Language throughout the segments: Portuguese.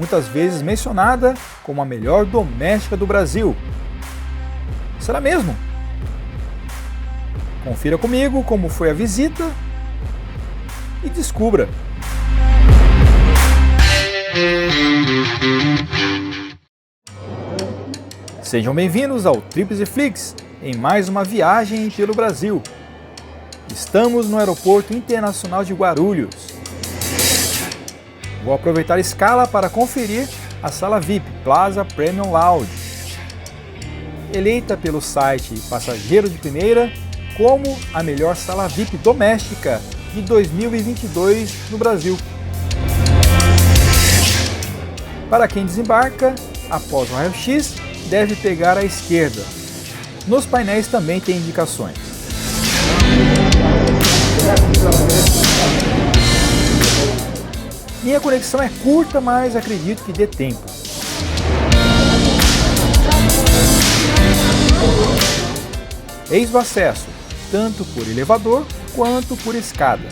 muitas vezes mencionada como a melhor doméstica do Brasil. Será mesmo? Confira comigo como foi a visita e descubra. Sejam bem-vindos ao Tríplice Flix em mais uma viagem pelo Brasil. Estamos no Aeroporto Internacional de Guarulhos. Vou aproveitar a escala para conferir a sala VIP Plaza Premium Lounge, eleita pelo site Passageiro de Primeira como a melhor sala VIP doméstica de 2022 no Brasil. Para quem desembarca, após o raio-x, deve pegar à esquerda. Nos painéis também tem indicações. Minha conexão é curta, mas acredito que dê tempo. Eis o acesso, tanto por elevador quanto por escada.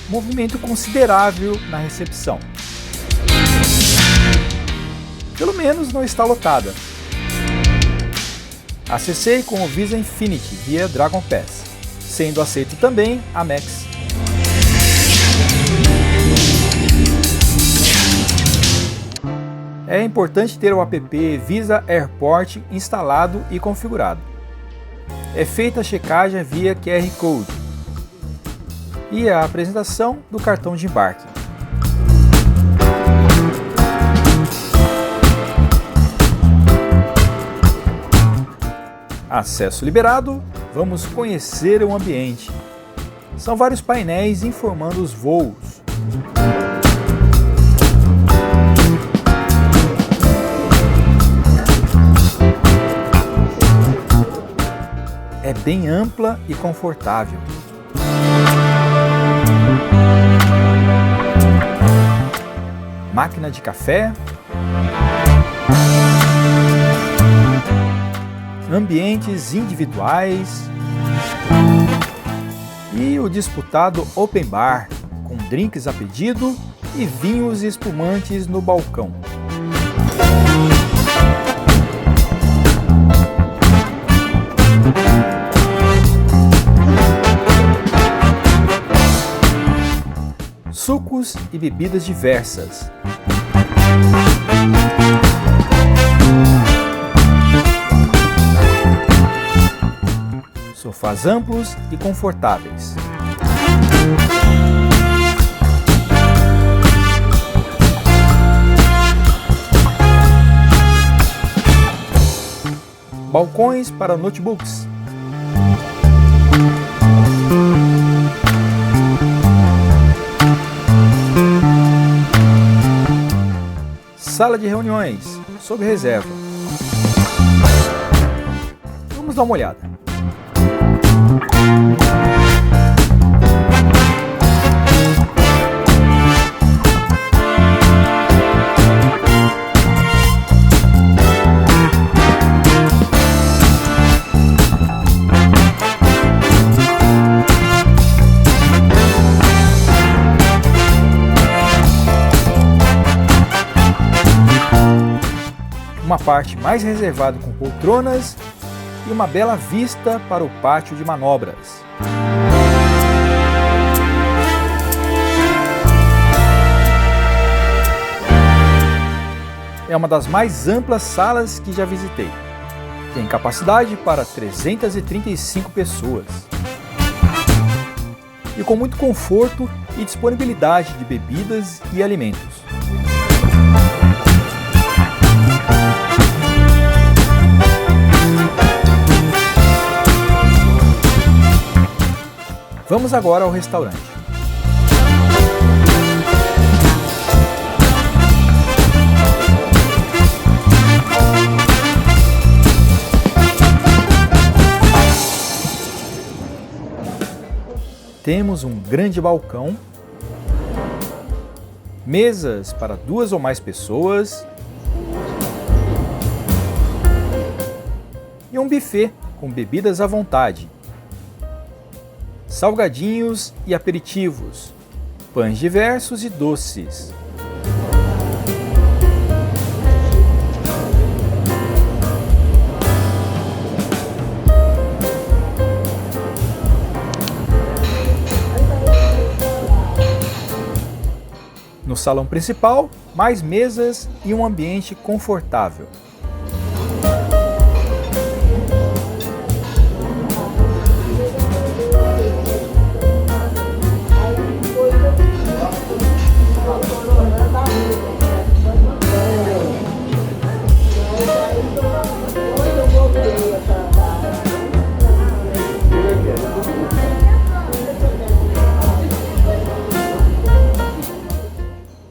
Movimento considerável na recepção. Pelo menos não está lotada. Acessei com o Visa Infinity via Dragon Pass, sendo aceito também a Amex. É importante ter o app Visa Airport instalado e configurado. É feita a checagem via QR Code e a apresentação do cartão de embarque. Acesso liberado, vamos conhecer o ambiente. São vários painéis informando os voos. É bem ampla e confortável. Máquina de café, ambientes individuais e o disputado Open Bar, com drinks a pedido e vinhos espumantes no balcão. Sucos e bebidas diversas. Sofás amplos e confortáveis. Balcões para notebooks. Sala de reuniões, sob reserva. Vamos dar uma olhada. Uma parte mais reservada com poltronas e uma bela vista para o pátio de manobras. É uma das mais amplas salas que já visitei. Tem capacidade para 335 pessoas. E com muito conforto e disponibilidade de bebidas e alimentos. Vamos agora ao restaurante. Temos um grande balcão, mesas para 2 ou mais pessoas e um buffet com bebidas à vontade, salgadinhos e aperitivos, pães diversos e doces. No salão principal, mais mesas e um ambiente confortável.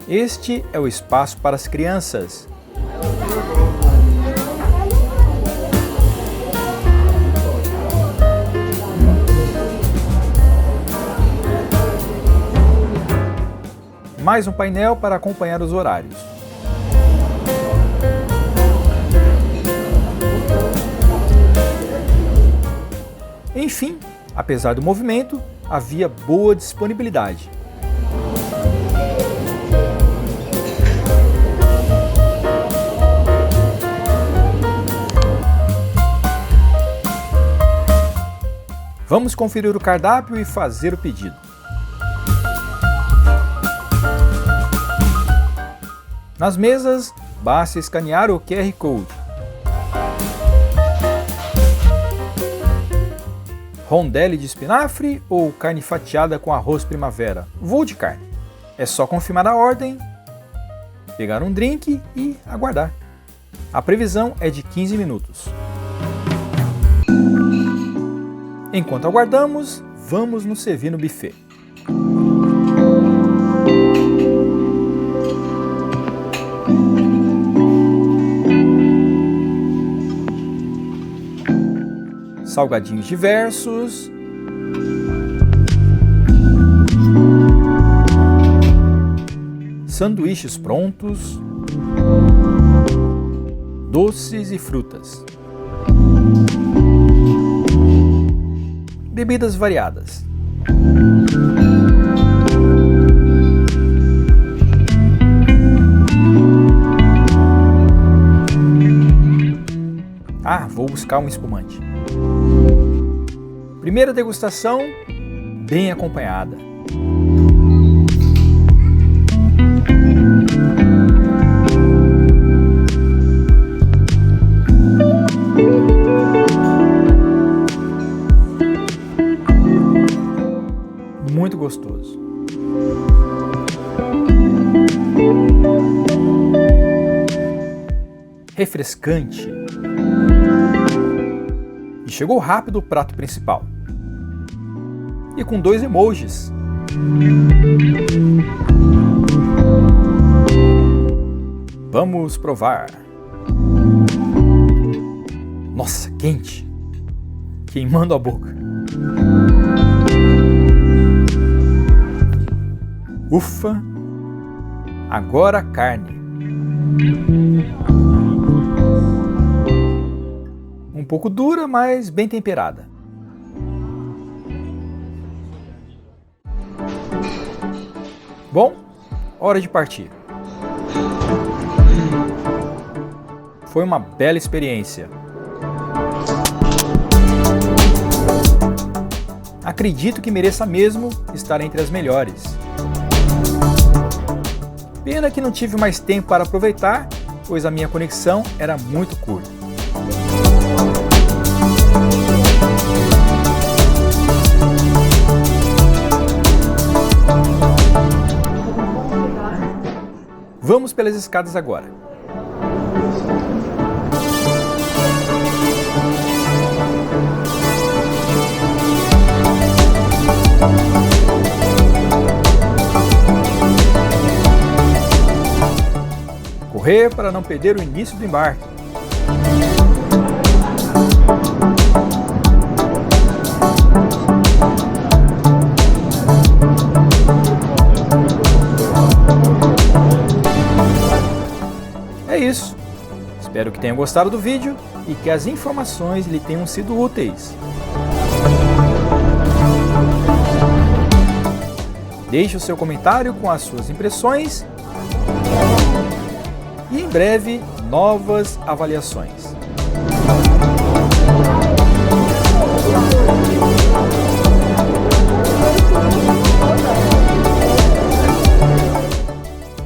Este é o espaço para as crianças. Mais um painel para acompanhar os horários. Enfim, apesar do movimento, havia boa disponibilidade. Vamos conferir o cardápio e fazer o pedido. Nas mesas, basta escanear o QR Code. Rondelle de espinafre ou carne fatiada com arroz primavera? Vou de carne. É só confirmar a ordem, pegar um drink e aguardar. A previsão é de 15 minutos. Enquanto aguardamos, vamos nos servir no buffet. Salgadinhos diversos. Sanduíches prontos. Doces e frutas. Bebidas variadas. Vou buscar um espumante. Primeira degustação, bem acompanhada. Muito gostoso. Refrescante. E chegou rápido o prato principal. E com 2 emojis. Vamos provar. Nossa, quente. Queimando a boca. Ufa! Agora a carne. Um pouco dura, mas bem temperada. Bom, hora de partir. Foi uma bela experiência. Acredito que mereça mesmo estar entre as melhores. Pena que não tive mais tempo para aproveitar, pois a minha conexão era muito curta. Vamos pelas escadas agora. Correr para não perder o início do embarque. É isso. Espero que tenham gostado do vídeo e que as informações lhe tenham sido úteis. Deixe o seu comentário com as suas impressões e em breve novas avaliações.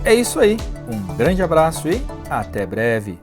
É isso aí, um grande abraço e até breve!